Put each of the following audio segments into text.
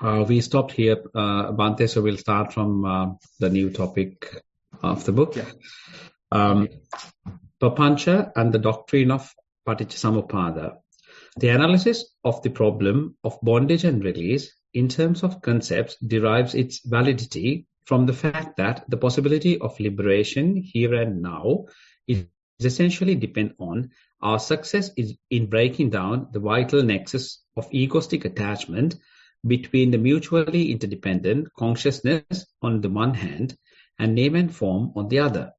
We stopped here, Bante, so we'll start from the new topic of the book. Papancha and the doctrine of Paticcasamuppada. The analysis of the problem of bondage and release in terms of concepts derives its validity from the fact that the possibility of liberation here and now is essentially depend on our success in breaking down the vital nexus of egoistic attachment between the mutually interdependent consciousness on the one hand and name and form on the other.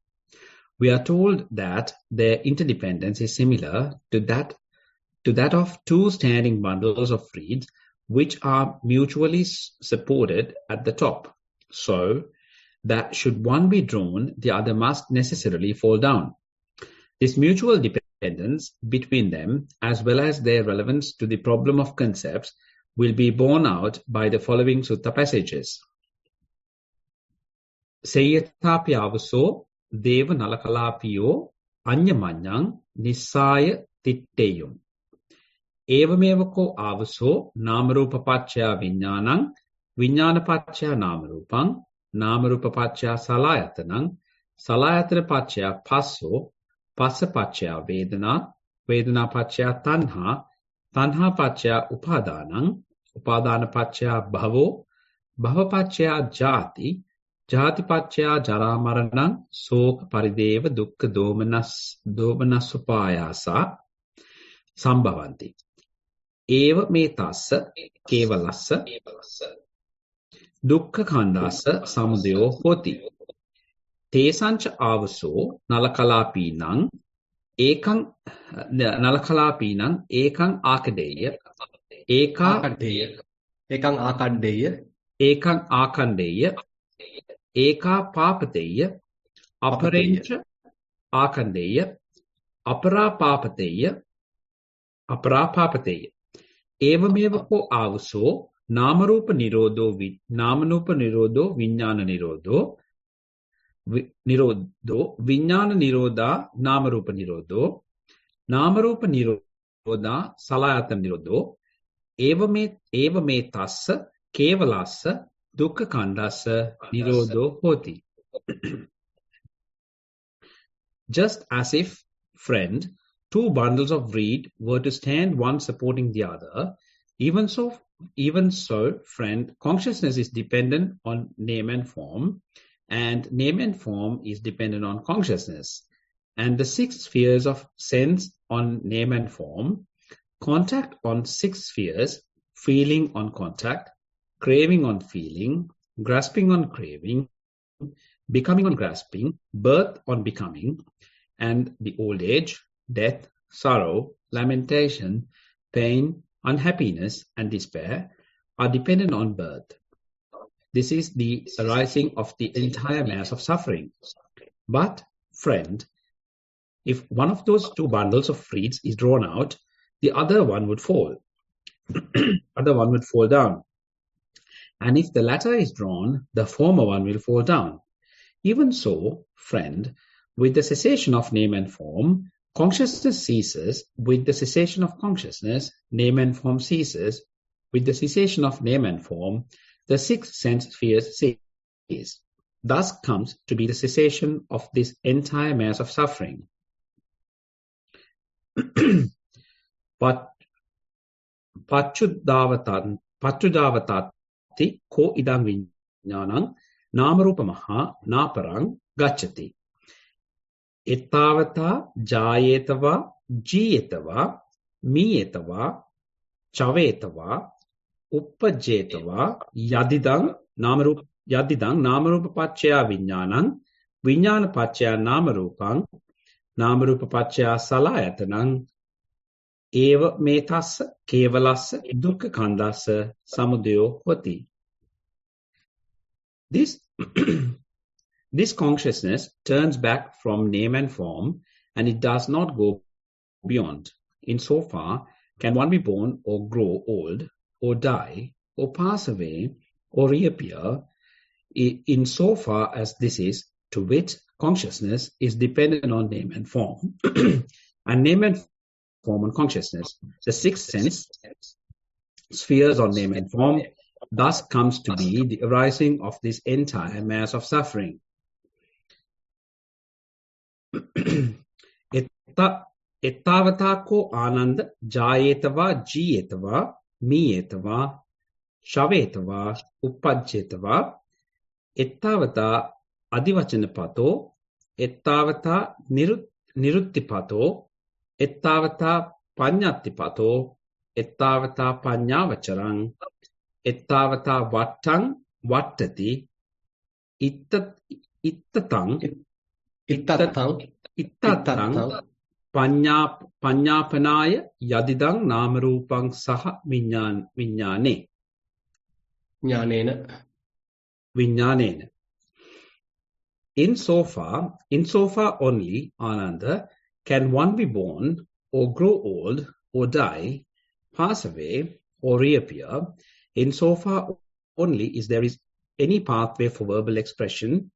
We are told that their interdependence is similar to that of two standing bundles of reeds which are mutually supported at the top, so that should one be drawn, the other must necessarily fall down. This mutual dependence between them, as well as their relevance to the problem of concepts, will be borne out by the following sutta passages. Seyatapi avaso deva nalakalapiyo anyamanyang nissaya titteyum. Evamevako avaso namarupa pacchaya viññānaṁ viññāna pacchaya namarupam namarupa pacchaya salayatanam salayatana pacchaya passo passa pacchaya vedana vedana pacchaya tanha tanha pacchaya upadanam upadana pacchaya bhavo bhava pacchaya jati jati pacchaya jara maranam soka parideva dukkha domanasupayasa sambhavanti. Eva me tassa kevalassa dukkha khandassa samudayo hoti. Tesancha avaso nalakalapinam ekang akadeya ekang akandeya eka papateya aparencha akandeya apara papateya evameva ko avaso namarupa nirodho viññāna nirodho viññāna nirodha namarupa nirodho namarupa nirodha salayatana nirodho evame tassa kevalassa dukkha khandassa nirodho hoti. Just as if, friend, two bundles of reed were to stand one supporting the other, even so, friend, consciousness is dependent on name and form is dependent on consciousness, and the six spheres of sense on name and form, contact on six spheres, feeling on contact, craving on feeling, grasping on craving, becoming on grasping, birth on becoming, and the old age, death, sorrow, lamentation, pain, unhappiness, and despair are dependent on birth. This is the arising of the entire mass of suffering. But, friend, if one of those two bundles of reeds is drawn out, the other one would fall. Other one would fall down. And if the latter is drawn, the former one will fall down. Even so, friend, with the cessation of name and form, consciousness ceases. With the cessation of consciousness, name and form ceases. With the cessation of name and form, the six sense spheres cease. Thus comes to be the cessation of this entire mass of suffering. Pachudavatati ko idam viññānaṁ nāmarupamaha nāparang gacchati. Ettavata jayetava jiyetava miyetava chavetava uppajjetava yadidang namarupa pacchaya viññānaṁ viññāna pacchaya namarupam namarupa pacchaya salayatanam eva me tassa kevalassa dukkha khandassa samudayo hoti. This consciousness turns back from name and form, and it does not go beyond. Insofar can one be born or grow old, or die, or pass away, or reappear, insofar as this is, to wit, consciousness is dependent on name and form, and name and form on consciousness. The six sense spheres on name and form thus comes to be the arising of this entire mass of suffering. Ettavata anand jayetava jiyetava miyetava shavetava uppajjetava ettavata adivachanapato ettavata niruttipato ettavata panyattipato ettavata panyavacharang ettavata vattang vattati ittatang panyapanaya yadidang namarupang saha vinyane. Vinyanena. Insofar only, Ananda, can one be born, or grow old, or die, pass away, or reappear. Insofar only is there any pathway for verbal expression.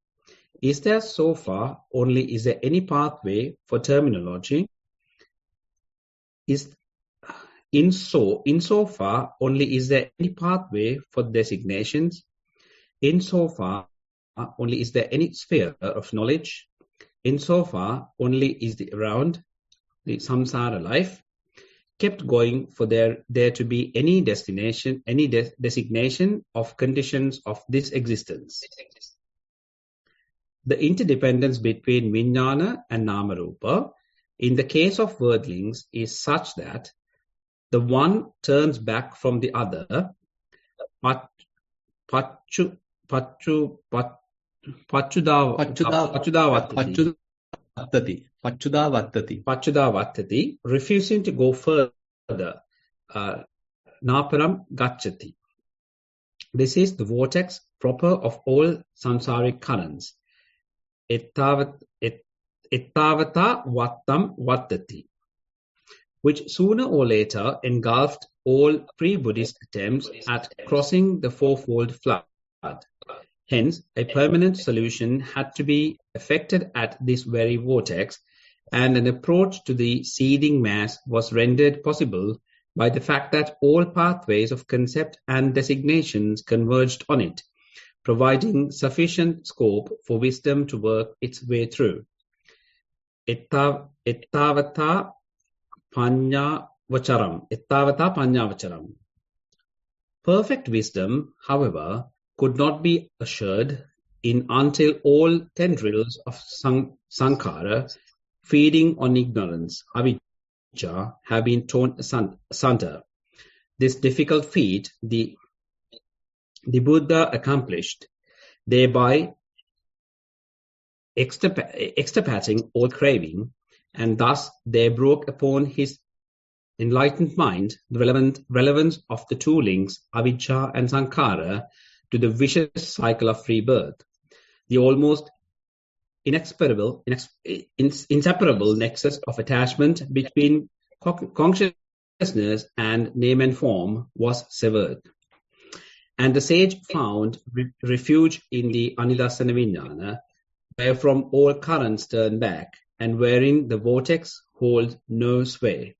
Is there so far only is there any pathway for terminology? Insofar only is there any pathway for designations? Insofar only is there any sphere of knowledge? Insofar only is around the samsara life kept going for there to be any destination, any designation of conditions of this existence. The interdependence between Vijnana and Namarupa in the case of wordlings is such that the one turns back from the other. Pachudavattati, refusing to go further. Naparam gacchati. This is the vortex proper of all samsaric currents. Ettavata vattam vattati, which sooner or later engulfed all pre-Buddhist attempts at crossing the fourfold flood. Hence, a permanent solution had to be effected at this very vortex, and an approach to the seething mass was rendered possible by the fact that all pathways of concept and designations converged on it, providing sufficient scope for wisdom to work its way through. Ettavata panyavacharam. Perfect wisdom, however, could not be assured until all tendrils of sankhara, feeding on ignorance, avijja, have been torn asunder. This difficult feat the Buddha accomplished, thereby extirpating all craving, and thus there broke upon his enlightened mind the relevance of the two links, avijja and sankhara, to the vicious cycle of rebirth, the almost inseparable nexus of attachment between consciousness and name and form was severed. And the sage found refuge in the Anidassana Vijnana, wherefrom all currents turn back, and wherein the vortex holds no sway.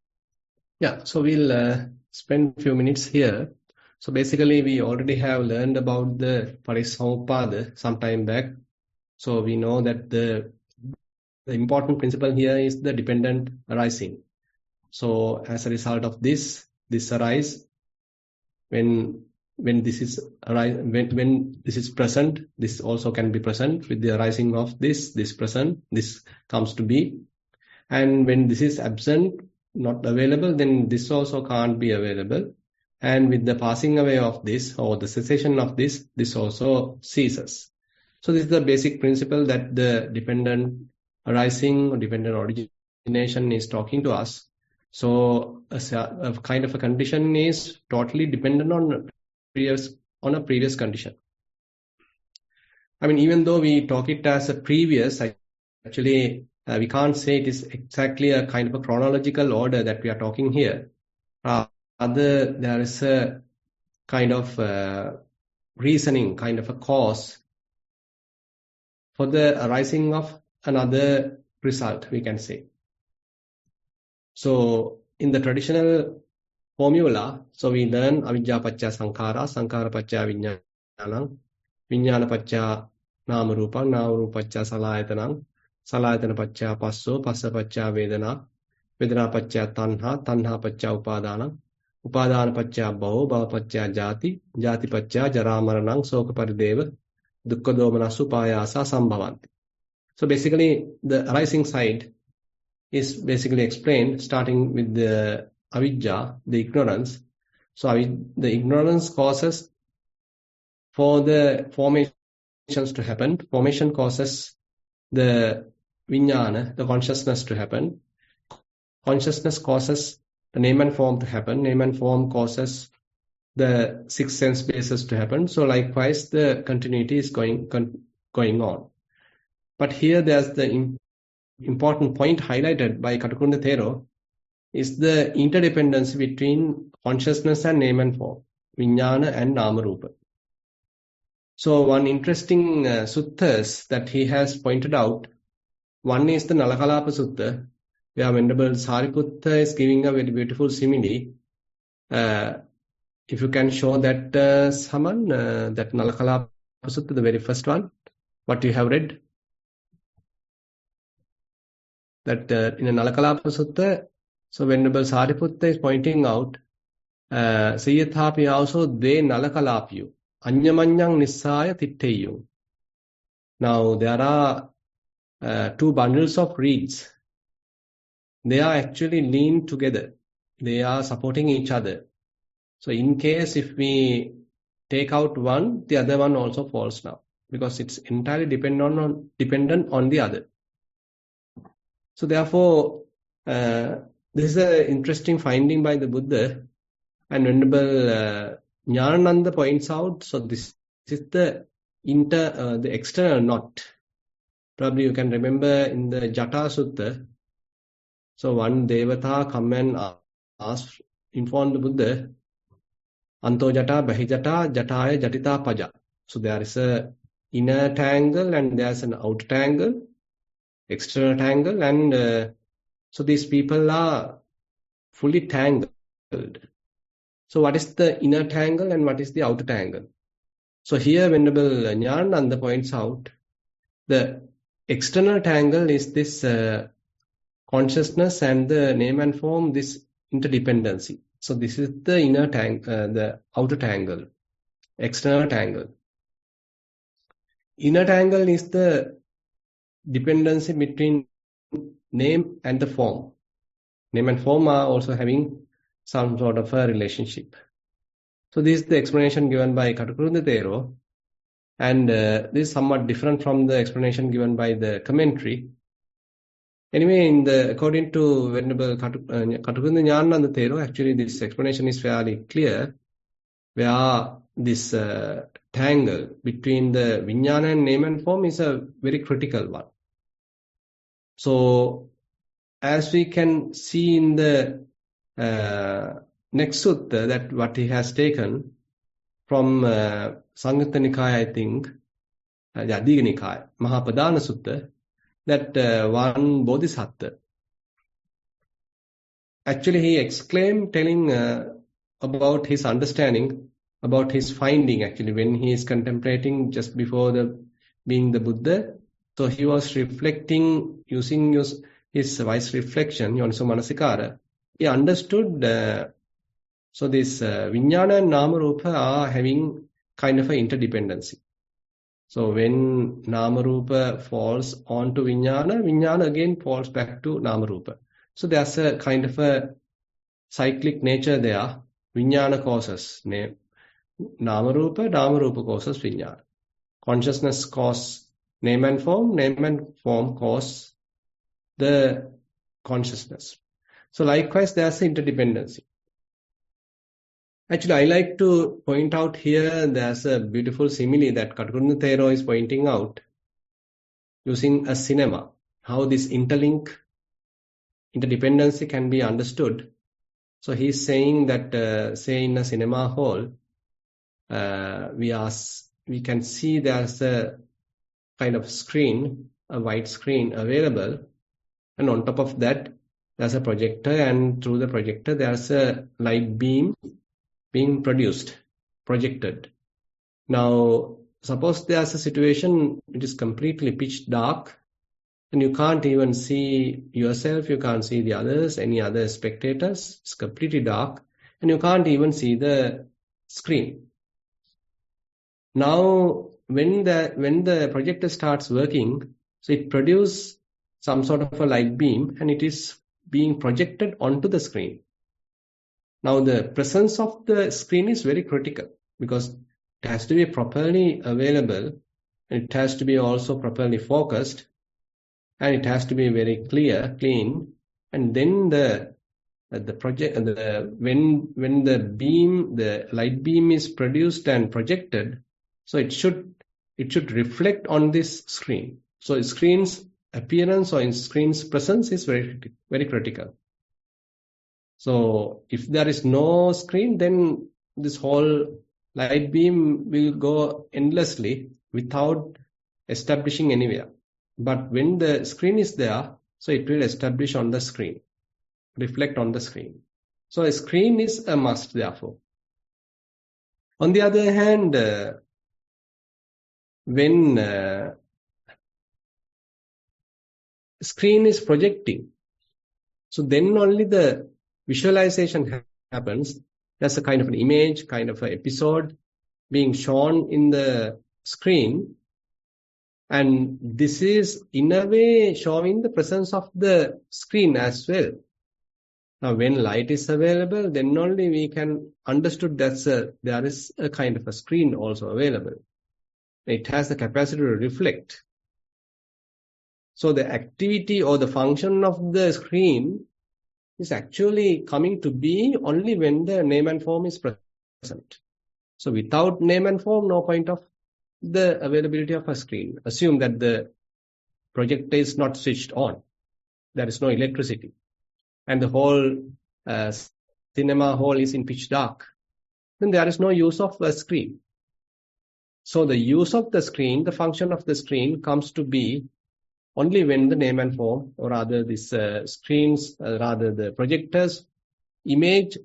Yeah, so we'll spend a few minutes here. So basically, we already have learned about the Parissamuppada some time back. So we know that the important principle here is the dependent arising. So as a result of this arise, when this is present, this also can be present. With the arising of this present, this comes to be. And when this is absent, not available, then this also can't be available. And with the passing away of this, or the cessation of this also ceases. So this is the basic principle that the dependent arising or dependent origination is talking to us. So a kind of a condition is totally dependent on a previous condition. I mean, even though we talk it as a previous, actually we can't say it is exactly a kind of a chronological order that we are talking here. Rather, there is a kind of reasoning, kind of a cause for the arising of another result, we can say. So, in the traditional formula. So we learn avijja pacca sankhara, sankhara pacca vijnanam, vijnana pacca nama rupa, nama rupa pacca salayatanam, salayatana pacca passo, passa pacca vedana, vedana pacca tanha, tanha pacca upadanam, upadana pacca bhava, bhava pacca jati, jati pacca jaramaranam, soka parideva, dukkha domanasu payasa sambhavanti. So basically the arising side is basically explained starting with the avijja, the ignorance. So the ignorance causes for the formations to happen. Formation causes the vijnana, the consciousness to happen. Consciousness causes the name and form to happen. Name and form causes the six sense bases to happen. So likewise, the continuity is going on. But here there's the important point highlighted by Katakunda Thero is the interdependence between consciousness and name and form, vijnana and nama rupa. So one interesting suttas that he has pointed out, one is the Nalakalapa Sutta, where Venerable Sariputta is giving a very beautiful simile. If you can show that, Saman, that Nalakalapa Sutta, the very first one, what you have read. That in a Nalakalapa Sutta, so Venerable Sariputta is pointing out, Siyathapi also de Nalakalapyu, Anyamanyang Nissaya Titteyu. Now there are two bundles of reeds. They are actually leaned together. They are supporting each other. So in case if we take out one, the other one also falls down because it's entirely dependent on the other. So therefore, this is an interesting finding by the Buddha, and Venerable Jnanananda points out. So this is the external knot. Probably you can remember in the Jata Sutta. So one Devata come and inform the Buddha, Anto Jata, Bahijata, Jataya, Jatita Paja. So there is a inner tangle and there's an outer tangle, external tangle, and so these people are fully tangled. So what is the inner tangle and what is the outer tangle? So here Venerable Jnanananda points out the external tangle is this consciousness and the name and form, this interdependency. So this is the inner tangle, the outer tangle, external tangle. Inner tangle is the dependency between name and the form. Name and form are also having some sort of a relationship. So this is the explanation given by Katakunda Thero, and this is somewhat different from the explanation given by the commentary. Anyway, according to Venerable Katakunda Jnanananda Thero, actually this explanation is fairly clear, where this tangle between the vijnana and name and form is a very critical one. So, as we can see in the next sutta, that what he has taken from Sangyutta Nikaya, I think, Digha Nikaya, Mahapadana Sutta, that one Bodhisattva, actually he exclaimed telling about his understanding, about his finding actually when he is contemplating just before being the Buddha. So he was reflecting, using his wise reflection, Yoniso Manasikara. He understood, so this Vijnana and Nama Rupa are having kind of an interdependency. So when Nama Rupa falls onto Vijnana, Vijnana again falls back to Nama Rupa. So there's a kind of a cyclic nature there. Vijnana causes Nama Rupa causes Vijnana. Consciousness causes name and form cause the consciousness. So likewise, there's an interdependency. Actually, I like to point out here, there's a beautiful simile that Katakunda Thero is pointing out using a cinema, how this interdependency can be understood. So he's saying that, say in a cinema hall, we can see there's a kind of screen, a white screen available, and on top of that, there's a projector, and through the projector there's a light beam being projected. Now, suppose there's a situation, it is completely pitch dark, and you can't even see yourself, you can't see the others, any other spectators. It's completely dark, and you can't even see the screen. Now, when the projector starts working, so it produces some sort of a light beam, and it is being projected onto the screen. Now, the presence of the screen is very critical because it has to be properly available, and it has to be also properly focused, and it has to be very clean, and then when the light beam is produced and projected, so it should reflect on this screen. So screen's appearance or in screen's presence is very critical. So if there is no screen, then this whole light beam will go endlessly without establishing anywhere. But when the screen is there, so it will establish on the screen, reflect on the screen. So a screen is a must, therefore. On the other hand, when screen is projecting, so then only the visualization happens. There's a kind of an image, kind of an episode being shown in the screen, and this is in a way showing the presence of the screen as well. Now, when light is available, then only we can understood that there is a kind of a screen also available. It has the capacity to reflect. So the activity or the function of the screen is actually coming to be only when the name and form is present. So without name and form, no point of the availability of a screen. Assume that the projector is not switched on. There is no electricity. And the whole cinema hall is in pitch dark. Then there is no use of a screen. So the use of the screen, the function of the screen comes to be only when the name and form, or rather this screens, rather the projector's image,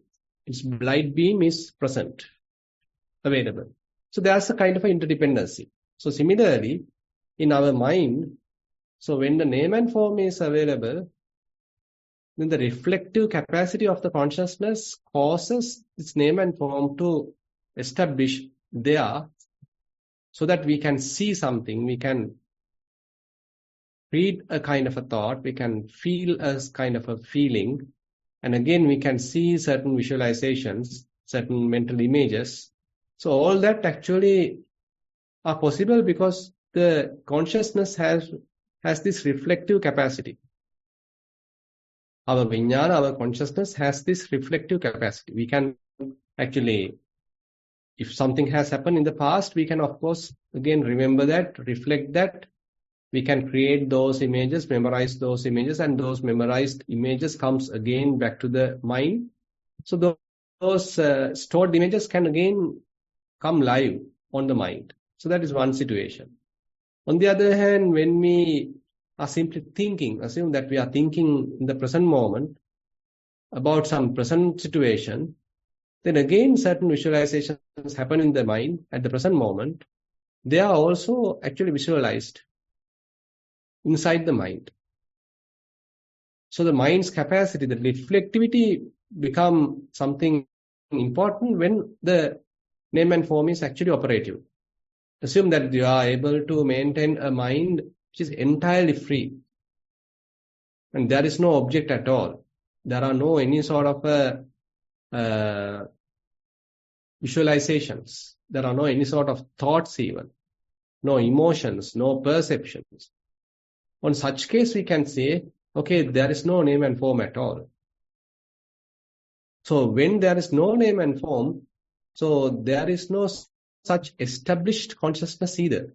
its light beam is present, available. So there's a kind of an interdependency. So similarly, in our mind, so when the name and form is available, then the reflective capacity of the consciousness causes its name and form to establish there, so that we can see something, we can read a kind of a thought, we can feel a kind of a feeling, and again we can see certain visualizations, certain mental images. So all that actually are possible because the consciousness has this reflective capacity. Our vijnana, our consciousness has this reflective capacity. We can actually, if something has happened in the past, we can of course again remember that, reflect that. We can create those images, memorize those images, and those memorized images comes again back to the mind. So those stored images can again come live on the mind. So that is one situation. On the other hand, when we are simply thinking, assume that we are thinking in the present moment about some present situation, then again certain visualizations happen in the mind at the present moment. They are also actually visualized inside the mind. So the mind's capacity, the reflectivity become something important when the name and form is actually operative. Assume that you are able to maintain a mind which is entirely free, and there is no object at all. There are no any sort of visualizations. There are no any sort of thoughts even. No emotions, no perceptions. On such case, we can say, okay, there is no name and form at all. So when there is no name and form, so there is no such established consciousness either.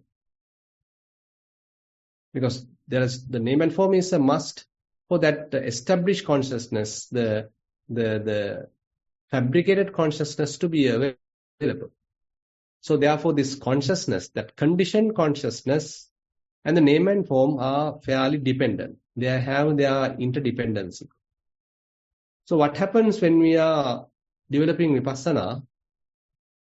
Because there is the name and form is a must for that established consciousness, the fabricated consciousness to be available. So therefore, this consciousness, that conditioned consciousness, and the name and form are fairly dependent. They have their interdependency. So what happens when we are developing vipassana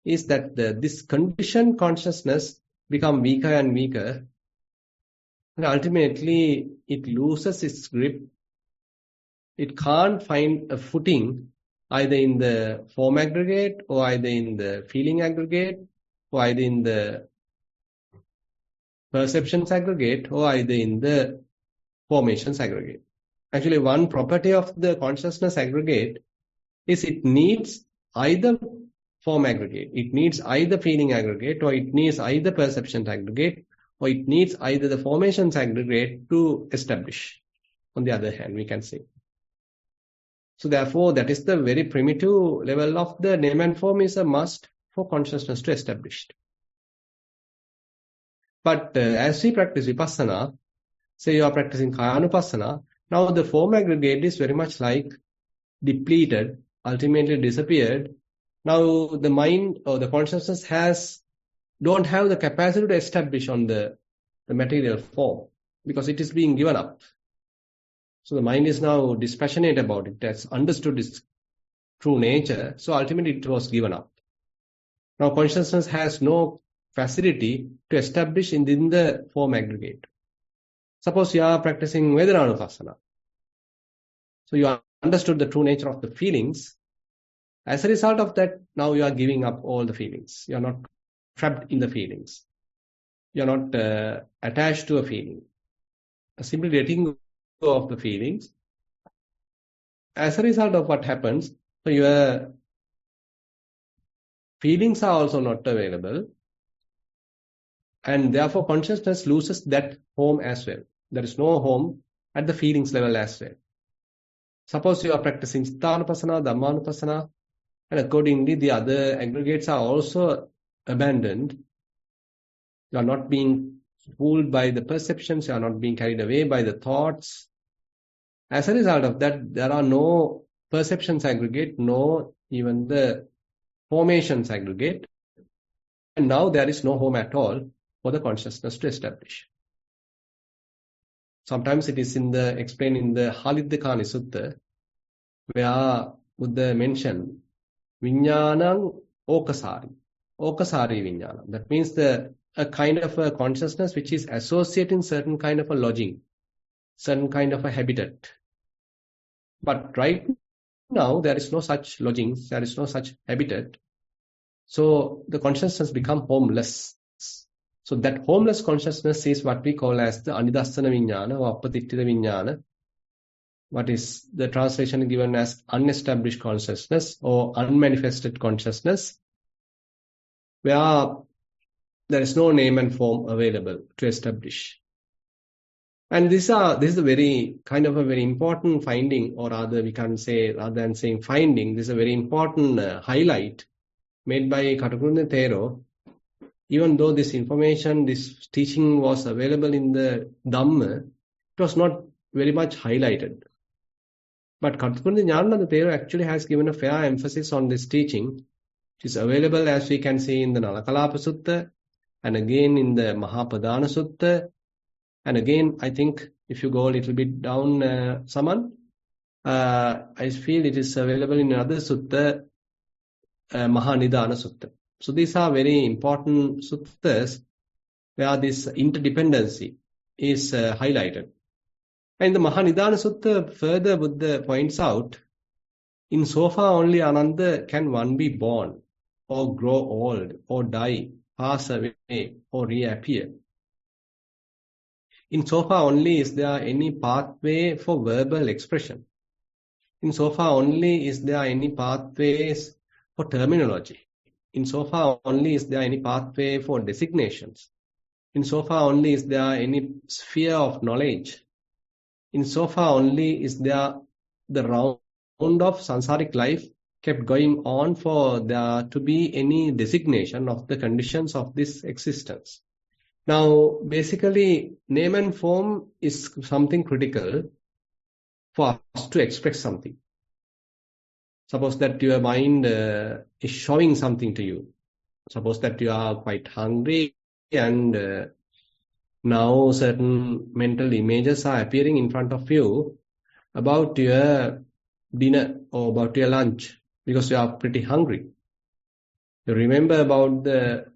is that this conditioned consciousness become weaker and weaker, and ultimately it loses its grip. It can't find a footing either in the form aggregate or either in the feeling aggregate or either in the perceptions aggregate or either in the formations aggregate. Actually, one property of the consciousness aggregate is it needs either form aggregate, it needs either feeling aggregate, or it needs either perceptions aggregate, or it needs either the formations aggregate to establish. On the other hand, we can say. So therefore, that is the very primitive level of the name and form is a must for consciousness to establish. But as we practice vipassana, say you are practicing kayanupassana, now the form aggregate is very much like depleted, ultimately disappeared. Now the mind or the consciousness don't have the capacity to establish on the material form because it is being given up. So the mind is now dispassionate about it. It has understood its true nature. So ultimately it was given up. Now consciousness has no facility to establish in the form aggregate. Suppose you are practicing Vedananupassana. So you understood the true nature of the feelings. As a result of that, now you are giving up all the feelings. You are not trapped in the feelings. You are not attached to a feeling. Simply letting go of the feelings. As a result of what happens, so your feelings are also not available. And therefore consciousness loses that home as well. There is no home at the feelings level as well. Suppose you are practicing Chittanupassana, Dhammanupassana, and accordingly the other aggregates are also abandoned. You are not being fooled by the perceptions, you are not being carried away by the thoughts. As a result of that, there are no perceptions aggregate, no even the formations aggregate. And now there is no home at all for the consciousness to establish. Sometimes it is explained in the Haliddekani Sutta, where Buddha mentioned Viññānaṁ okasari viññānaṁ. That means a kind of a consciousness which is associating certain kind of a lodging, certain kind of a habitat. But right now there is no such lodging, there is no such habitat. So the consciousness become homeless. So that homeless consciousness is what we call as the anidassana viññāna or appatiṭṭhita viññāna. What is the translation given as unestablished consciousness or unmanifested consciousness, where there is no name and form available to establish. And this is a very kind of a very important finding, or rather we can say, rather than saying finding, this is a very important highlight made by Katakurunde Thero. Even though this information, this teaching was available in the Dhamma, it was not very much highlighted. But Katakurunde Ñāṇananda Thero actually has given a fair emphasis on this teaching. It is available, as we can see, in the Nalakalapa Sutta, and again in the Mahapadana Sutta, and again, I think if you go a little bit down, Saman, I feel it is available in another Sutta, Mahanidana Sutta. So these are very important suttas where this interdependency is highlighted. And the Mahanidana Sutta further Buddha points out, in so far only Ananda can one be born, or grow old, or die, pass away, or reappear. In so far only is there any pathway for verbal expression. In so far only is there any pathways for terminology. In so far only is there any pathway for designations. In so far only is there any sphere of knowledge. In so far only is there the round of samsaric life kept going on for there to be any designation of the conditions of this existence. Now, basically, name and form is something critical for us to express something. Suppose that your mind is showing something to you. Suppose that you are quite hungry and now certain mental images are appearing in front of you about your dinner or about your lunch because you are pretty hungry. You remember about the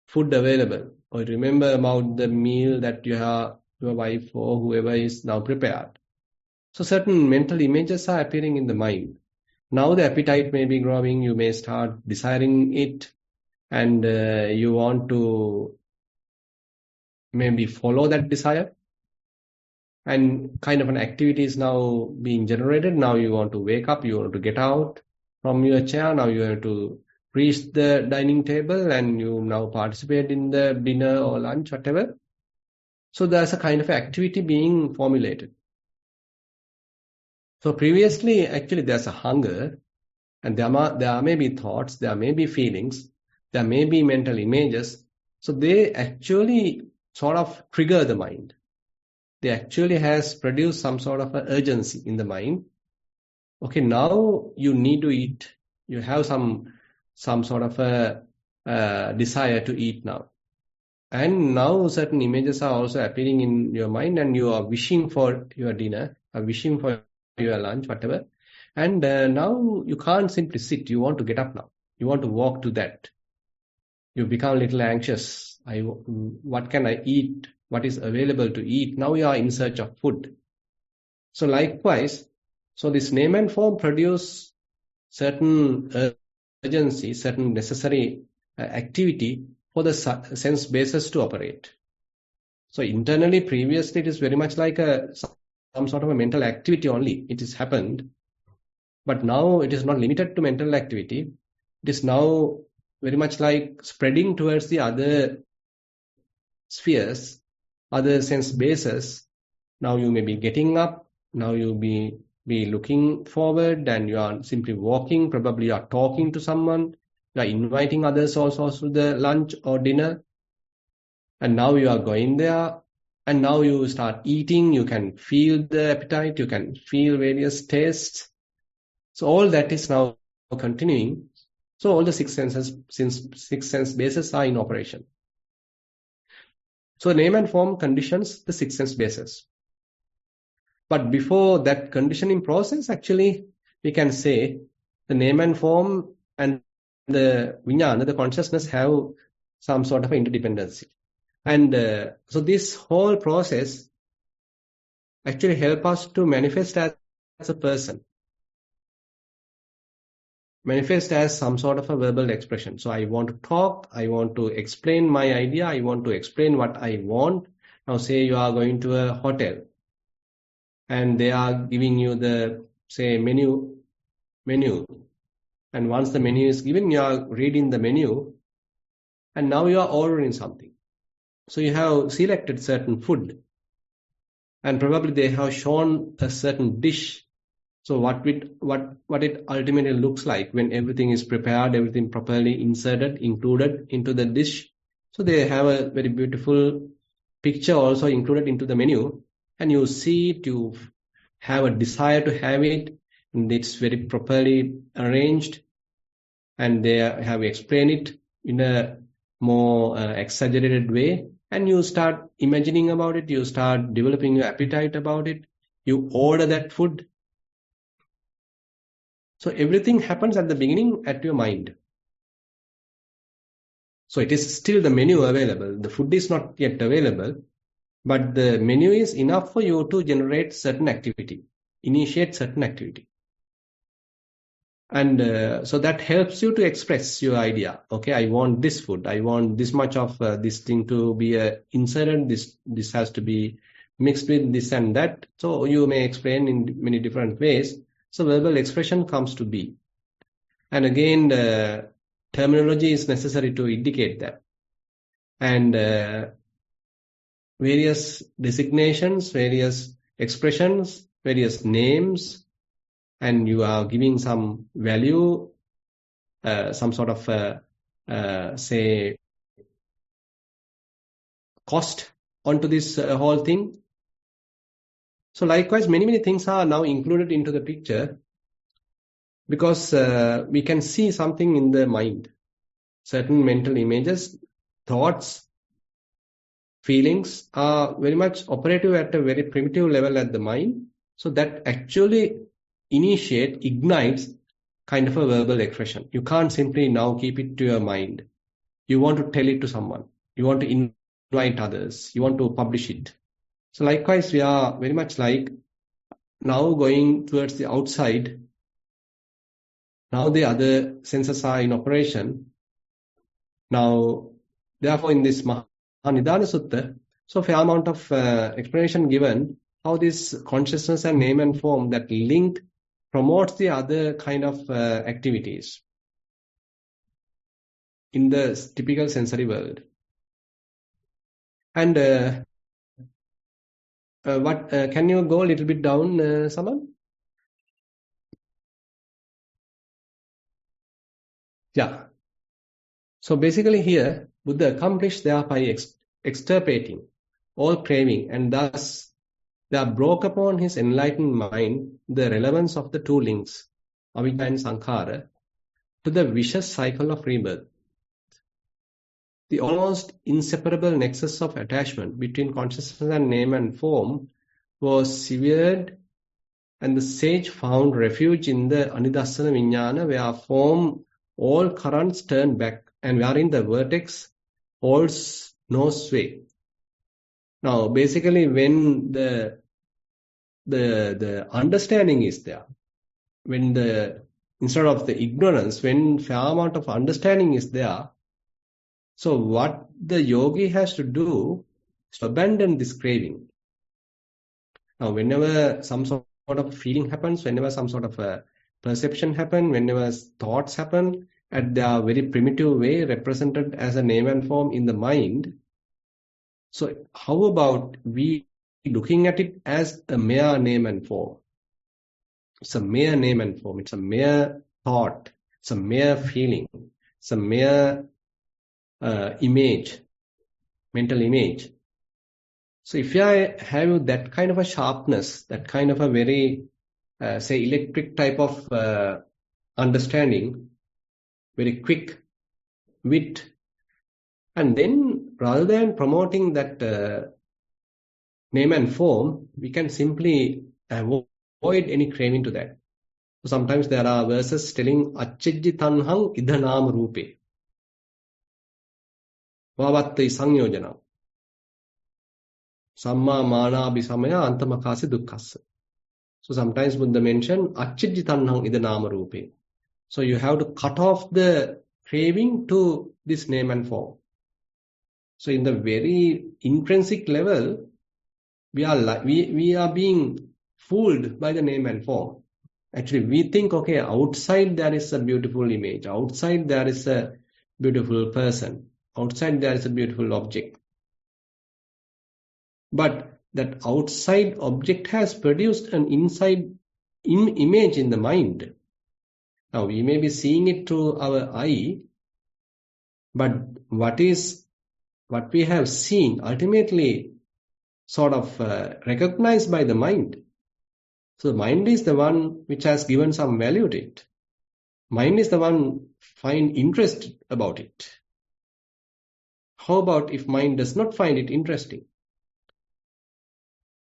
food available, or you remember about the meal that your wife or whoever is now prepared. So certain mental images are appearing in the mind. Now the appetite may be growing, you may start desiring it, and you want to maybe follow that desire. And kind of an activity is now being generated. Now you want to wake up, you want to get out from your chair, now you have to reach the dining table and you now participate in the dinner or lunch, whatever. So there's a kind of activity being formulated. So previously, actually, there's a hunger, and there may be thoughts, there may be feelings, there may be mental images. So they actually sort of trigger the mind. They actually has produced some sort of an urgency in the mind. Okay, now you need to eat. You have some sort of a desire to eat now. And now certain images are also appearing in your mind and you are wishing for your dinner, or wishing for your lunch, whatever. And now you can't simply sit. You want to get up now. You want to walk to that. You become a little anxious. What can I eat? What is available to eat? Now you are in search of food. So likewise, so this name and form produce certain urgency, certain necessary activity for the sense bases to operate. So internally, previously, it is very much like some sort of a mental activity only. It has happened. But now it is not limited to mental activity. It is now very much like spreading towards the other spheres, other sense bases. Now you may be getting up. Now you be looking forward and you are simply walking. Probably you are talking to someone. You are inviting others also to the lunch or dinner. And now you are going there. And now you start eating. You can feel the appetite. You can feel various tastes. So all that is now continuing. So all the six sense bases are in operation. So name and form conditions the six sense bases. But before that conditioning process, actually, we can say the name and form and the vijnana, the consciousness, have some sort of interdependency. And so this whole process actually helps us to manifest as a person. Manifest as some sort of a verbal expression. So I want to talk, I want to explain my idea, I want to explain what I want. Now say you are going to a hotel and they are giving you the, say, menu. And once the menu is given, you are reading the menu and now you are ordering something. So you have selected certain food and probably they have shown a certain dish. So what it ultimately looks like when everything is prepared, everything properly inserted, included into the dish. So they have a very beautiful picture also included into the menu. And you see it, you have a desire to have it, and it's very properly arranged. And they have explained it in a more exaggerated way. And you start imagining about it, you start developing your appetite about it. You order that food. So everything happens at the beginning at your mind. So it is still the menu available. The food is not yet available, but the menu is enough for you to generate certain activity, initiate certain activity. And so that helps you to express your idea. Okay, I want this food. I want this much of this thing to be inserted. This has to be mixed with this and that. So you may explain in many different ways. So verbal expression comes to be. And again, terminology is necessary to indicate that. And various designations, various expressions, various names, and you are giving some value, some sort of, say, cost onto this whole thing. So likewise, many things are now included into the picture because we can see something in the mind, certain mental images, thoughts, feelings are very much operative at a very primitive level at the mind. So that actually ignites kind of a verbal expression. You can't simply now keep it to your mind. You want to tell it to someone. You want to invite others. You want to publish it. So likewise, we are very much like now going towards the outside. Now the other senses are in operation. Now, therefore, in this Mahanidana Sutta, so fair amount of explanation given how this consciousness and name and form, that link, promotes the other kind of activities in the typical sensory world. And can you go a little bit down, Saman? Yeah. So basically here, Buddha accomplished thereby extirpating all craving, and thus there broke upon his enlightened mind the relevance of the two links, avijja and sankhara, to the vicious cycle of rebirth. The almost inseparable nexus of attachment between consciousness and name and form was severed, and the sage found refuge in the anidassana vijnana, where form all currents turn back and wherein the vertex holds no sway. Now, basically, when the understanding is there, when instead of the ignorance, when fair amount of understanding is there, so what the yogi has to do is to abandon this craving. Now, whenever some sort of feeling happens, whenever some sort of a perception happens, whenever thoughts happen, at their very primitive way, represented as a name and form in the mind. So how about we looking at it as a mere name and form? It's a mere name and form. It's a mere thought. It's a mere feeling. It's a mere image, mental image. So if I have that kind of a sharpness, that kind of a very, say, electric type of understanding, very quick wit, and then rather than promoting that name and form, we can simply avoid any craving to that. So sometimes there are verses telling achijji tanhang idhanam rupe vavattai sanyojanam samma mana abhisamaya antamakasi dukkhassa. So sometimes Buddha mentioned achijji tanhang idhanam rupe. So you have to cut off the craving to this name and form. So in the very intrinsic level, we are being fooled by the name and form. Actually, we think, okay, outside there is a beautiful image, outside there is a beautiful person, outside there is a beautiful object. But that outside object has produced an inside image in the mind. Now, we may be seeing it through our eye, but what we have seen ultimately sort of recognized by the mind. So the mind is the one which has given some value to it. Mind is the one find interest about it. How about if mind does not find it interesting?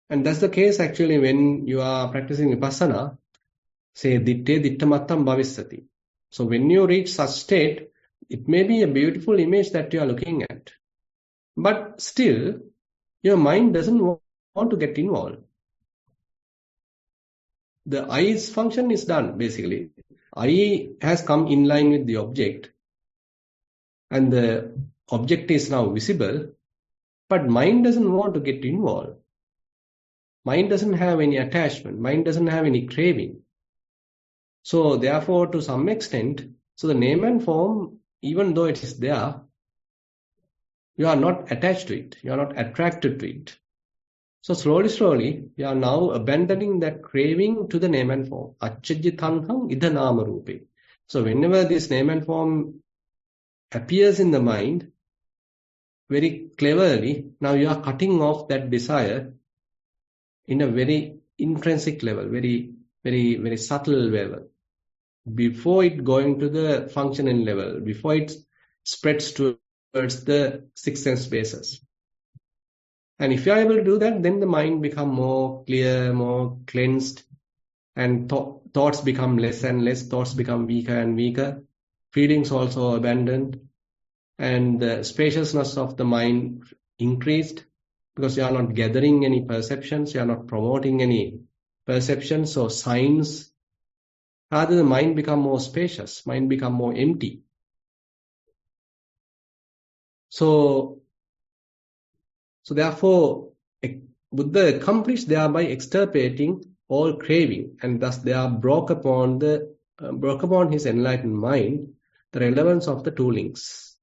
And that's the case actually when you are practicing vipassana. Say, ditte dittamattam bhavissati. So when you reach such state, it may be a beautiful image that you are looking at. But still, your mind doesn't want to get involved. The eye's function is done, basically. Eye has come in line with the object, and the object is now visible, but mind doesn't want to get involved. Mind doesn't have any attachment. Mind doesn't have any craving. So therefore, to some extent, so the name and form, even though it is there, you are not attached to it. You are not attracted to it. So slowly, we are now abandoning that craving to the name and form. Achajji tanham idhanama rupe. So whenever this name and form appears in the mind, very cleverly, now you are cutting off that desire in a very intrinsic level, very, very, very subtle level. Before it going to the functional level, before it spreads towards the six sense bases. And if you are able to do that, then the mind become more clear, more cleansed, and thoughts become less and less, thoughts become weaker and weaker, feelings also abandoned, and the spaciousness of the mind increased because you are not gathering any perceptions, you are not promoting any perceptions or signs. Rather, the mind become more spacious, mind become more empty. So therefore, Buddha accomplished thereby extirpating all craving, and thus they are broke upon his enlightened mind the relevance of the two links,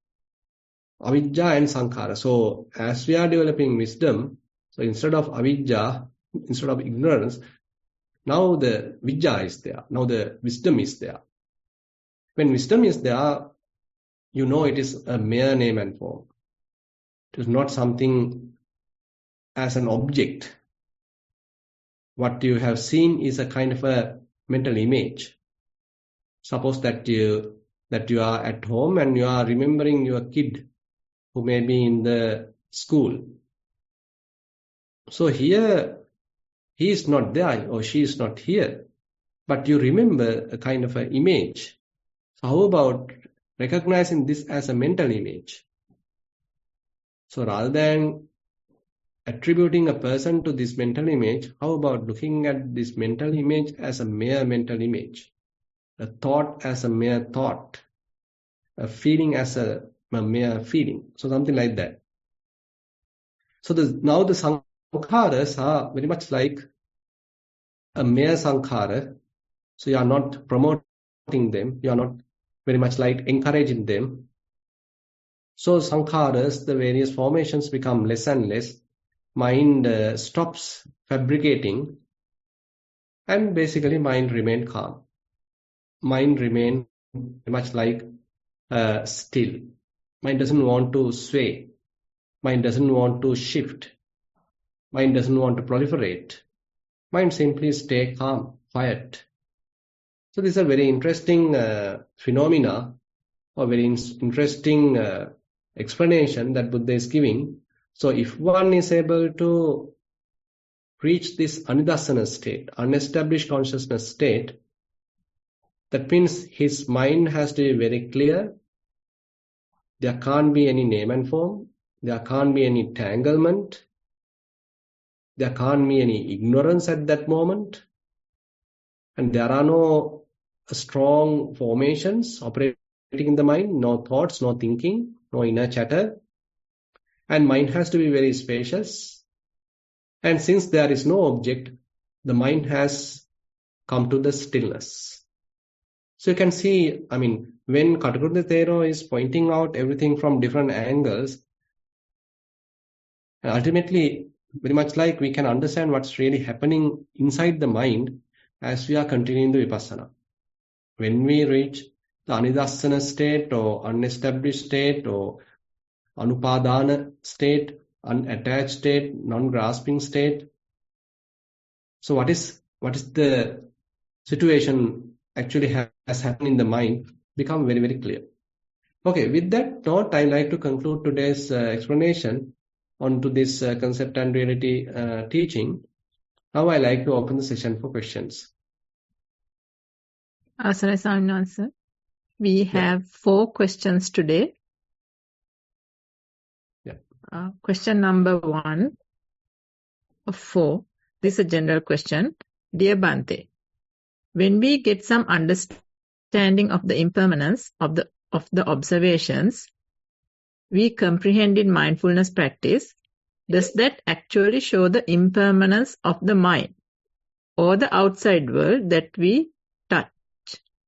avidya and sankhara. So as we are developing wisdom, so instead of avidya, instead of ignorance, now the vidya is there. Now the wisdom is there. When wisdom is there, you know it is a mere name and form. It is not something as an object. What you have seen is a kind of a mental image. Suppose that you are at home and you are remembering your kid who may be in the school. So here he is not there or she is not here, but you remember a kind of an image. So how about recognizing this as a mental image? So rather than attributing a person to this mental image, how about looking at this mental image as a mere mental image, a thought as a mere thought, a feeling as a mere feeling, so something like that. So now the sankharas are very much like a mere sankhara. So you are not promoting them, you are not very much like encouraging them. So sankharas, the various formations become less and less. Mind stops fabricating, and basically mind remain calm. Mind remain much like still. Mind doesn't want to sway. Mind doesn't want to shift. Mind doesn't want to proliferate. Mind simply stay calm, quiet. So this is a very interesting phenomena, or very interesting explanation that Buddha is giving. So if one is able to reach this anidassana state, unestablished consciousness state, that means his mind has to be very clear. There can't be any name and form. There can't be any entanglement. There can't be any ignorance at that moment. And there are no strong formations operating in the mind, no thoughts, no thinking, no inner chatter. And mind has to be very spacious. And since there is no object, the mind has come to the stillness. So you can see, when Katakruta Thero is pointing out everything from different angles, ultimately, very much like we can understand what's really happening inside the mind as we are continuing the Vipassana. When we reach the Anidassana state or unestablished state or Anupadana state, unattached state, non-grasping state. So what is the situation actually has happened in the mind become very, very clear. Okay, with that note, I'd like to conclude today's explanation onto this concept and reality teaching. Now I'd like to open the session for questions. Asana Sir, we have 4 questions today. Question number 1 of 4. This is a general question. Dear Bhante, when we get some understanding of the impermanence of the observations we comprehend in mindfulness practice, does that actually show the impermanence of the mind or the outside world that we touch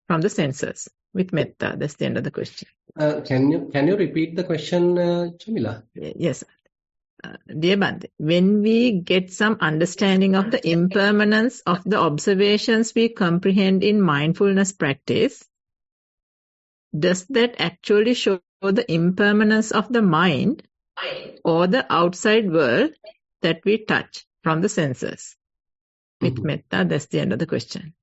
from the senses with metta? That's the end of the question. Can you repeat the question, Chamila? Yes. Dear Bhante, when we get some understanding of the impermanence of the observations we comprehend in mindfulness practice, does that actually show the impermanence of the mind or the outside world that we touch from the senses? With metta, that's the end of the question.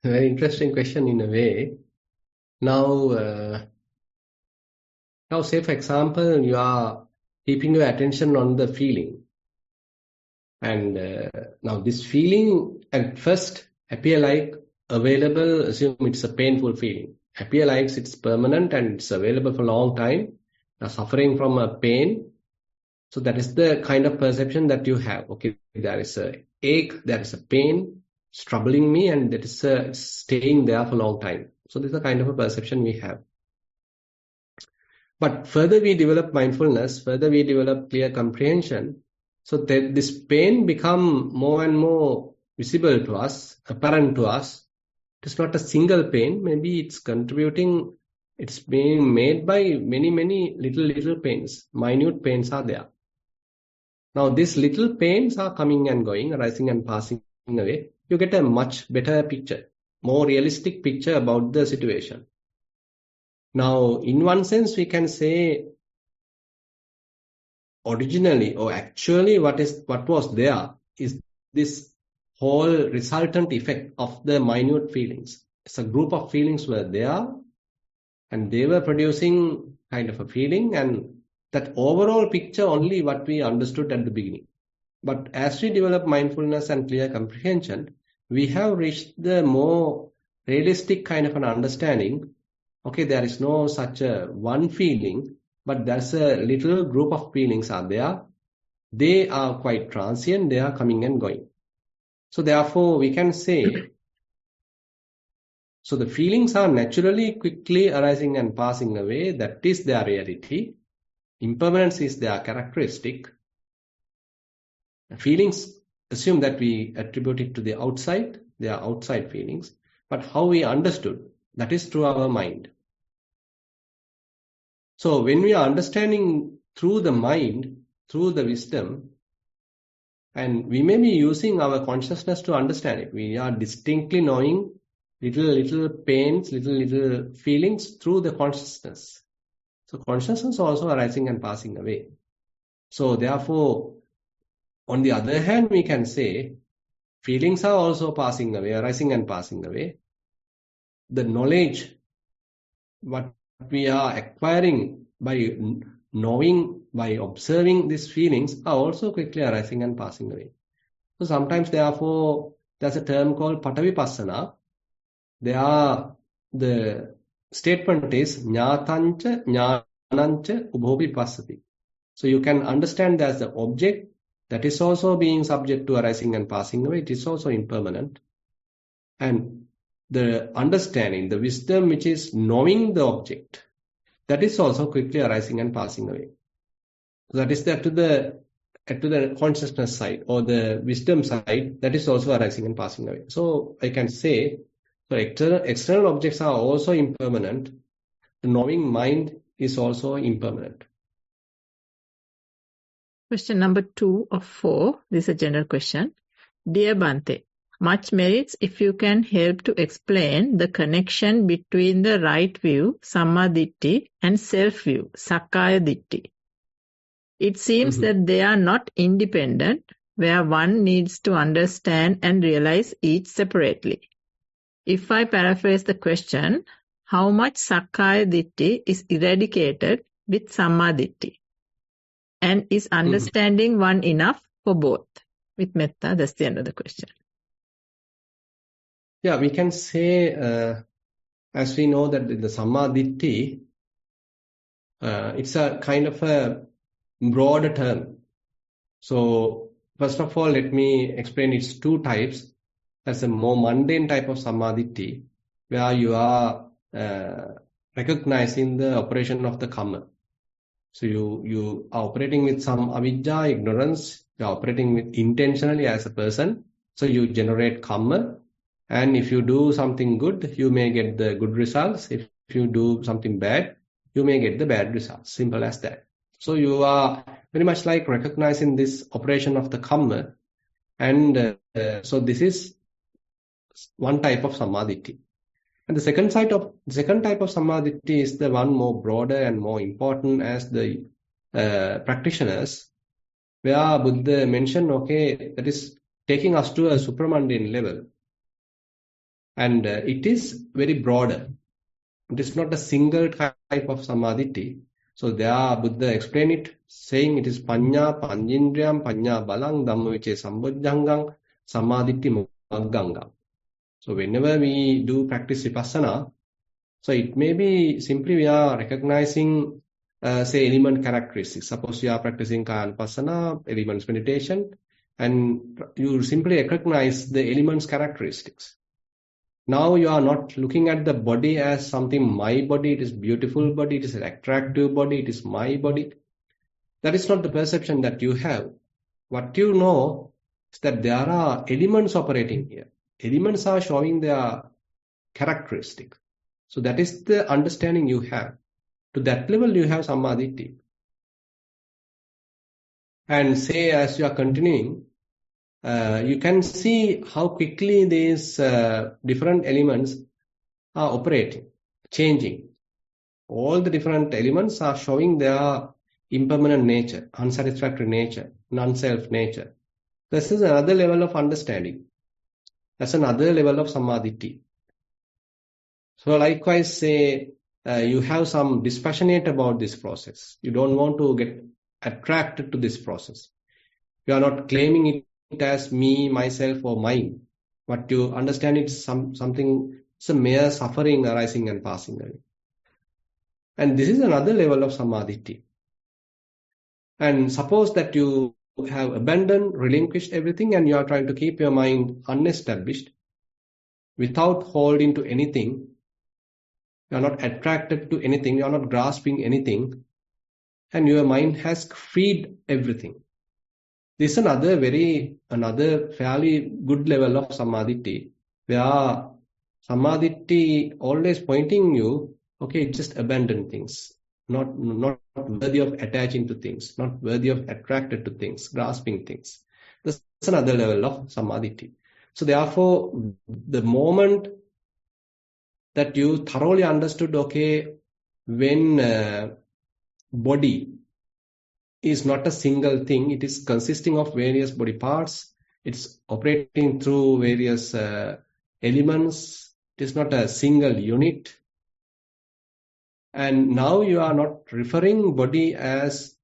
Very interesting question in a way. Now, say for example, you are keeping your attention on the feeling. And now this feeling at first appear like available, assume it's a painful feeling. Appear like it's permanent and it's available for a long time. Now suffering from a pain. So that is the kind of perception that you have. Okay, there is a ache, there is a pain, it's troubling me, and that is staying there for a long time. So this is the kind of a perception we have. But further we develop mindfulness, further we develop clear comprehension. So that this pain become more and more visible to us, apparent to us. It's not a single pain. Maybe it's contributing. It's being made by many little pains. Minute pains are there. Now these little pains are coming and going, arising and passing away. You get a much better picture, more realistic picture about the situation. Now, in one sense, we can say originally or actually what was there is this whole resultant effect of the minute feelings. It's a group of feelings were there and they were producing kind of a feeling, and that overall picture only what we understood at the beginning. But as we develop mindfulness and clear comprehension, we have reached the more realistic kind of an understanding. Okay, there is no such a one feeling, but there's a little group of feelings are there. They are quite transient, they are coming and going. So therefore, we can say, so the feelings are naturally quickly arising and passing away. That is their reality. Impermanence is their characteristic. Feelings, assume that we attribute it to the outside. They are outside feelings. But how we understood, that is through our mind. So when we are understanding through the mind, through the wisdom, and we may be using our consciousness to understand it. We are distinctly knowing little pains, little feelings through the consciousness. So consciousness also arising and passing away. So therefore, on the other hand, we can say feelings are also passing away, arising and passing away. The knowledge, what we are acquiring by knowing, by observing these feelings, are also quickly arising and passing away. So sometimes, therefore, there's a term called Patavipassana. The statement is Jnatancha Jnanancha Ubhobi Passati. So you can understand there's the object that is also being subject to arising and passing away. It is also impermanent. And the understanding, the wisdom which is knowing the object, that is also quickly arising and passing away. So that is that to the consciousness side or the wisdom side, that is also arising and passing away. So I can say, so external objects are also impermanent. The knowing mind is also impermanent. Question number 2 of 4. This is a general question. Dear Bhante, much merits if you can help to explain the connection between the right view, Sammaditthi, and self-view, Sakkaya Ditthi. It seems that they are not independent, where one needs to understand and realize each separately. If I paraphrase the question, how much Sakkaya Ditthi is eradicated with Sammaditthi? And is understanding one enough for both? With metta, that's the end of the question. Yeah, we can say, as we know that the Sammaditthi, it's a kind of a broader term. So, first of all, let me explain its two types. There's a more mundane type of Sammaditthi, where you are recognizing the operation of the karma. So you are operating with some avidya, ignorance. You are operating with intentionally as a person. So you generate karma. And if you do something good, you may get the good results. If you do something bad, you may get the bad results. Simple as that. So you are very much like recognizing this operation of the karma. And so this is one type of Sammaditthi. And the second type of Sammaditthi is the one more broader and more important as the practitioners, where Buddha mentioned, okay, that is taking us to a supramundane level. And it is very broader. It is not a single type of Sammaditthi. So there Buddha explained it, saying it is Panya, Panjindriyam, Panya Balang, Dhammaviche Sambojjhangam, Samadhitti Maggangam. So whenever we do practice Vipassana, so it may be simply we are recognizing, say, element characteristics. Suppose you are practicing Kayanapasana, elements meditation, and you simply recognize the elements characteristics. Now you are not looking at the body as something, my body, it is beautiful body, it is an attractive body, it is my body. That is not the perception that you have. What you know is that there are elements operating here. Elements are showing their characteristics. So that is the understanding you have. To that level you have Samadhi. And say as you are continuing, you can see how quickly these different elements are operating, changing. All the different elements are showing their impermanent nature, unsatisfactory nature, non-self nature. This is another level of understanding. That's another level of Samadhi. So likewise, say you have some dispassionate about this process. You don't want to get attracted to this process. You are not claiming it as me, myself, or mine. What you understand is something, it's a mere suffering arising and passing away. And this is another level of Samadhi. And suppose that you have abandoned, relinquished everything, and you are trying to keep your mind unestablished, without holding to anything. You are not attracted to anything, you are not grasping anything, and your mind has freed everything. This is another fairly good level of Samadhi, where Samadhi always pointing you, okay, just abandon things, not worthy of attaching to things, not worthy of attracted to things, grasping things. This is another level of Samadhi. So therefore, the moment that you thoroughly understood, okay, when body is not a single thing, it is consisting of various body parts, it's operating through various elements, it is not a single unit. And now you are not referring body as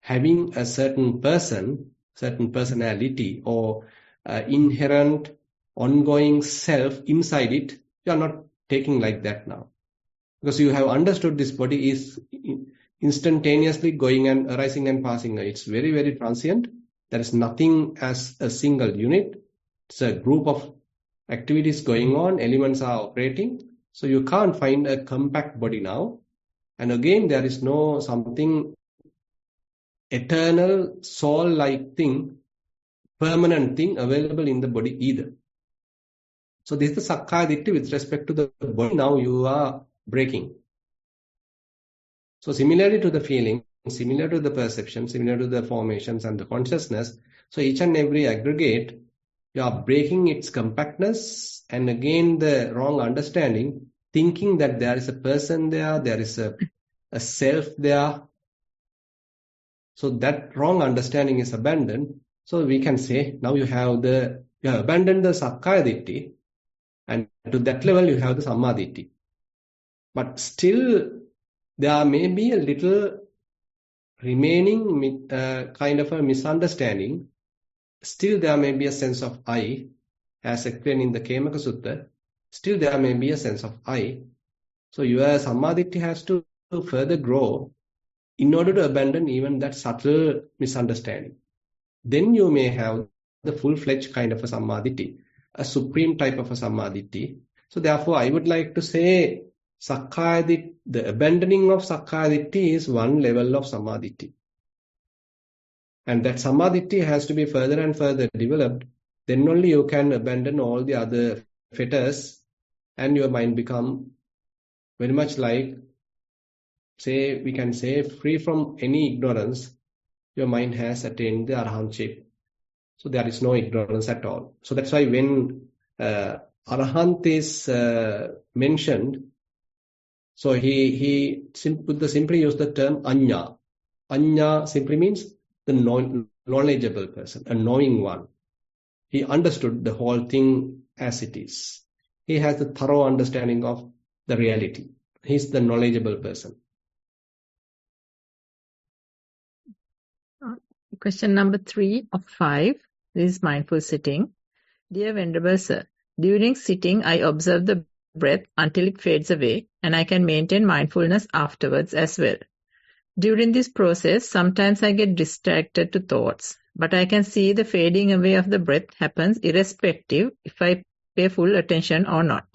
having a certain person, certain personality, or inherent ongoing self inside it. You are not taking like that now. Because you have understood this body is instantaneously going and arising and passing. It's very, very transient. There is nothing as a single unit. It's a group of activities going on. Elements are operating. So you can't find a compact body now. And again, there is no something eternal soul-like thing, permanent thing available in the body either. So this is the Sakkaya Ditthi with respect to the body. Now you are breaking. So similarly to the feeling, similar to the perception, similar to the formations and the consciousness, so each and every aggregate, you are breaking its compactness, and again the wrong understanding, thinking that there is a person there, there is a self there. So that wrong understanding is abandoned. So we can say now you have abandoned the Sakkaya Ditthi, and to that level you have the Samadhi. But still there may be a little remaining kind of a misunderstanding. Still there may be a sense of I, as explained in the Kemaka Sutta. Still there may be a sense of I. So your Samadhi has to further grow in order to abandon even that subtle misunderstanding. Then you may have the full-fledged kind of a Samadhi, a supreme type of a Samadhi. So therefore I would like to say Sakkaya Ditthi, the abandoning of Sakkaya Ditthi is one level of Samadhi. And that Samadhi has to be further and further developed. Then only you can abandon all the other fetters and your mind become very much like, say, we can say, free from any ignorance. Your mind has attained the Arahantship. So there is no ignorance at all. So that's why when Arahant is mentioned, so he simply used the term Anya. Anya simply means the knowledgeable person, a knowing one. He understood the whole thing as it is. He has a thorough understanding of the reality. He's the knowledgeable person. Question number 3 of 5. This is mindful sitting. Dear Venerable Sir, during sitting, I observe the breath until it fades away, and I can maintain mindfulness afterwards as well. During this process, sometimes I get distracted to thoughts, but I can see the fading away of the breath happens irrespective if I pay full attention or not.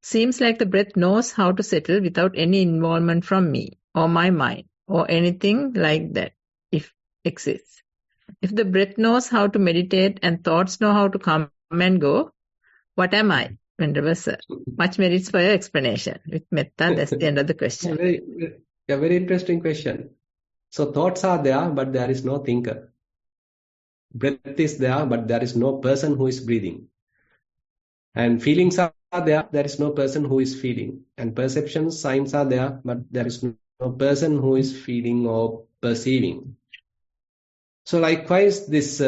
Seems like the breath knows how to settle without any involvement from me or my mind or anything like that, if exists. If the breath knows how to meditate and thoughts know how to come and go, what am I, Venerable Sir? Much merits for your explanation. With metta, that's the end of the question. Very interesting question. So thoughts are there, but there is no thinker. Breath is there, but there is no person who is breathing. And feelings are there is no person who is feeling. And perceptions, signs are there, but there is no person who is feeling or perceiving. So likewise, this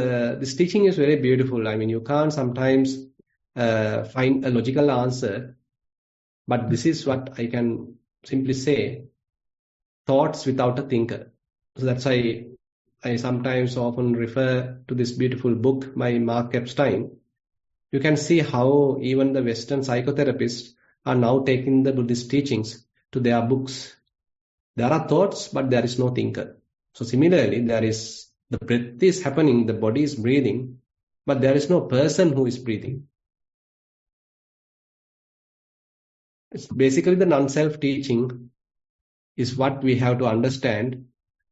teaching is very beautiful. I mean, you can't sometimes find a logical answer, but this is what I can simply say: thoughts without a thinker. So that's why I sometimes often refer to this beautiful book by Mark Epstein. You can see how even the Western psychotherapists are now taking the Buddhist teachings to their books. There are thoughts, but there is no thinker. So similarly, the breath is happening, the body is breathing, but there is no person who is breathing. It's basically the non-self teaching is what we have to understand.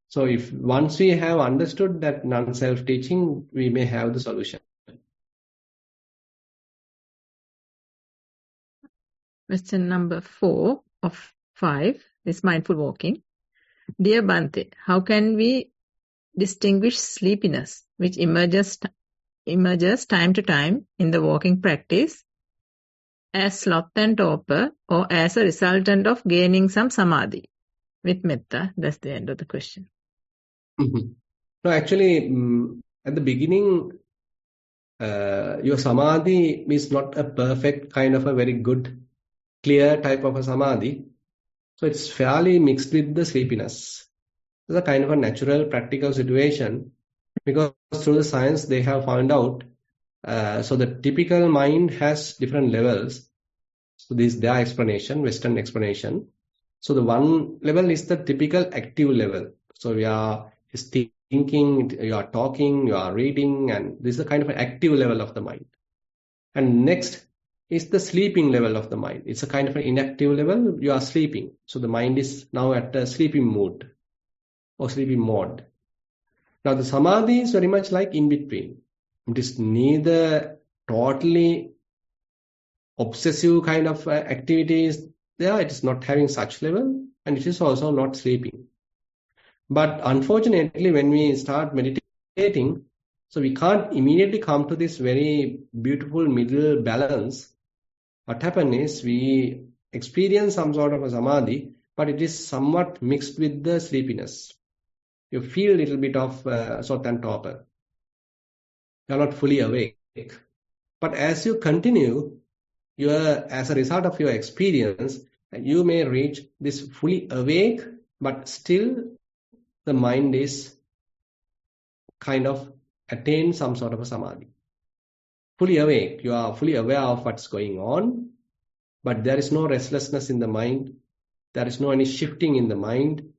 So if once we have understood that non-self teaching, we may have the solution. Question number 4 of 5 is mindful walking. Dear Bhante, how can we distinguish sleepiness, which emerges time to time in the walking practice, as sloth and torpor, or as a resultant of gaining some samadhi? With metta, that's the end of the question. Mm-hmm. No, actually, at the beginning, your samadhi is not a perfect kind of a very good, clear type of a samadhi. So it's fairly mixed with the sleepiness. It's a kind of a natural, practical situation, because through the science they have found out. So the typical mind has different levels. So this is their explanation, Western explanation. So the one level is the typical active level. So we are thinking, you are talking, you are reading, and this is a kind of an active level of the mind. And next is the sleeping level of the mind. It's a kind of an inactive level. You are sleeping. So the mind is now at a sleeping mood or sleeping mode. Now the samadhi is very much like in between. It is neither totally obsessive kind of activities there. It is not having such level, and it is also not sleeping. But unfortunately, when we start meditating, so we can't immediately come to this very beautiful middle balance. What happens is we experience some sort of a samadhi, but it is somewhat mixed with the sleepiness. You feel a little bit of sloth and torpor. You are not fully awake. But as you continue, as a result of your experience, you may reach this fully awake, but still the mind is kind of attain some sort of a samadhi. Fully awake, you are fully aware of what's going on, but there is no restlessness in the mind. There is no any shifting in the mind.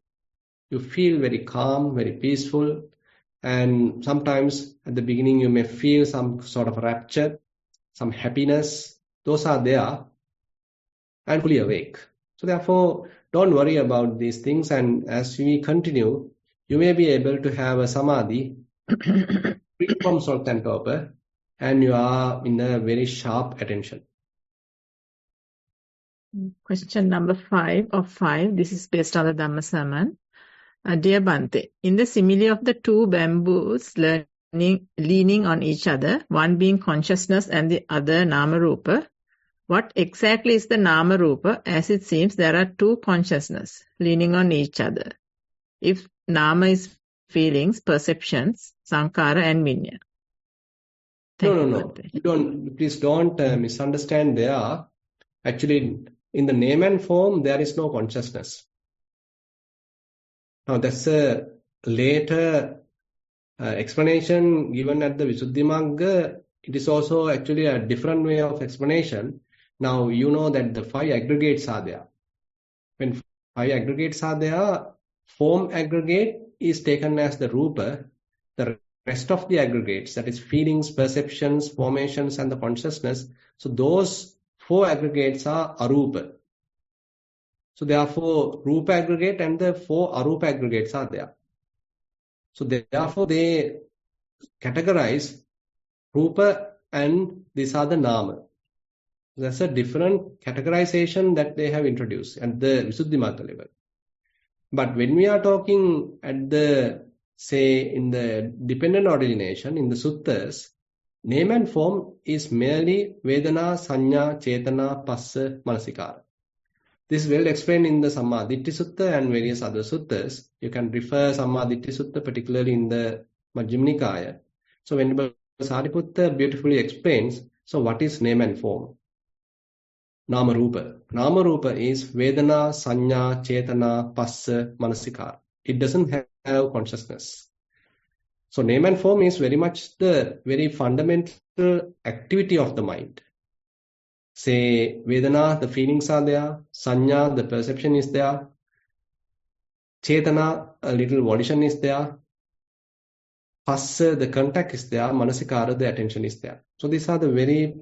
You feel very calm, very peaceful, and sometimes at the beginning you may feel some sort of rapture, some happiness. Those are there, and fully awake. So therefore, don't worry about these things, and as we continue, you may be able to have a samadhi free from sloth and torpor, and you are in a very sharp attention. Question number 5 of 5. This is based on the Dhamma sermon. Dear Bhante, in the simile of the two bamboos leaning on each other, one being consciousness and the other nama rupa, what exactly is the nama rupa, as it seems there are two consciousness leaning on each other? If nama is feelings, perceptions, sankhara and vinya. No. Please don't misunderstand there. Actually, in the name and form, there is no consciousness. Now, that's a later explanation given at the Visuddhimagga, it is also actually a different way of explanation. Now, you know that the 5 aggregates are there. When 5 aggregates are there, form aggregate is taken as the Rupa. The rest of the aggregates, that is feelings, perceptions, formations, and the consciousness, so those 4 aggregates are Arupa. So therefore, Rupa aggregate and the 4 Arupa aggregates are there. So therefore, they categorize Rupa and these are the Nama. That's a different categorization that they have introduced at the Visuddhimagga level. But when we are talking at the, say, in the dependent origination, in the suttas, name and form is merely Vedana, Sanya, Chetana, Passa, Manasikara. This is well explained in the Sammaditthi Sutta and various other suttas. You can refer Sammaditthi Sutta particularly in the Majjhima Nikaya. So when Sariputta beautifully explains, so what is name and form? Nama Rupa. Nama Rupa is Vedana, Sanya, Chetana, Passa, Manasikara. It doesn't have consciousness. So name and form is very much the very fundamental activity of the mind. Say Vedana, the feelings are there. Sanya, the perception is there. Chetana, a little volition is there. Passa, the contact is there. Manasikara, the attention is there. So these are the very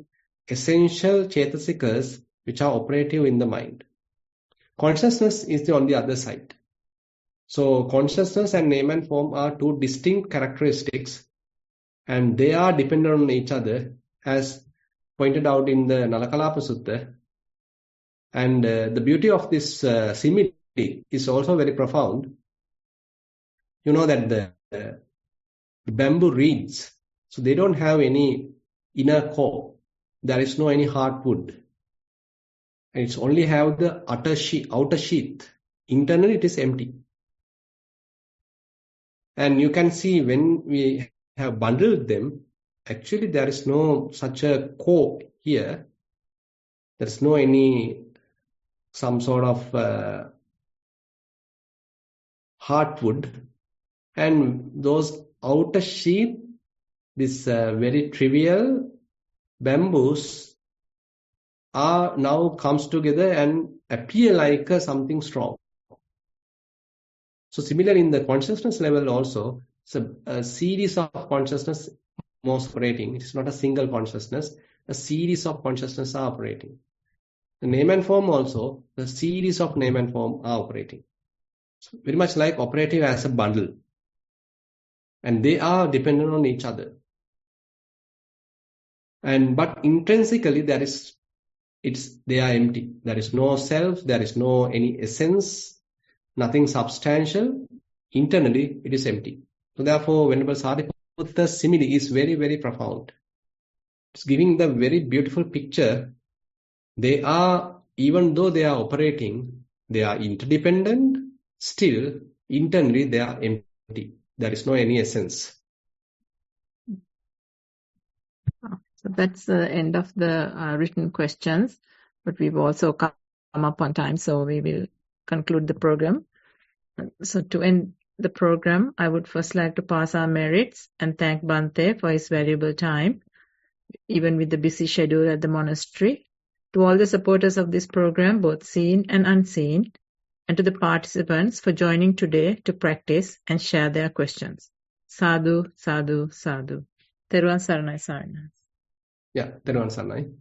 essential chetasikas which are operative in the mind. Consciousness is on the other side. So consciousness and name and form are 2 distinct characteristics and they are dependent on each other as pointed out in the Nalakalapa Sutta. And the beauty of this simile is also very profound. You know that the bamboo reeds, so they don't have any inner core. There is no any hardwood. And it's only have the outer sheath. Internally it is empty. And you can see when we have bundled them, actually there is no such a core here. There is no any some sort of hardwood. And those outer sheath, this very trivial bamboos are now comes together and appear like something strong. So similarly in the consciousness level also, it's a series of consciousness most operating. It's not a single consciousness. A series of consciousness are operating. The name and form also, the series of name and form are operating. So very much like operative as a bundle. And they are dependent on each other. But intrinsically they are empty. There is no self, there is no any essence, nothing substantial. Internally, it is empty. So therefore, Venerable Sariputta's simile is very, very profound. It's giving the very beautiful picture. They are, even though they are operating, they are interdependent, still, internally they are empty. There is no any essence. So that's the end of the written questions, but we've also come up on time, so we will conclude the program. So to end the program, I would first like to pass our merits and thank Bhante for his valuable time, even with the busy schedule at the monastery, to all the supporters of this program, both seen and unseen, and to the participants for joining today to practice and share their questions. Sadhu, sadhu, sadhu. Theruvan Saranai Sarana. Yeah, Theruvan Saranai.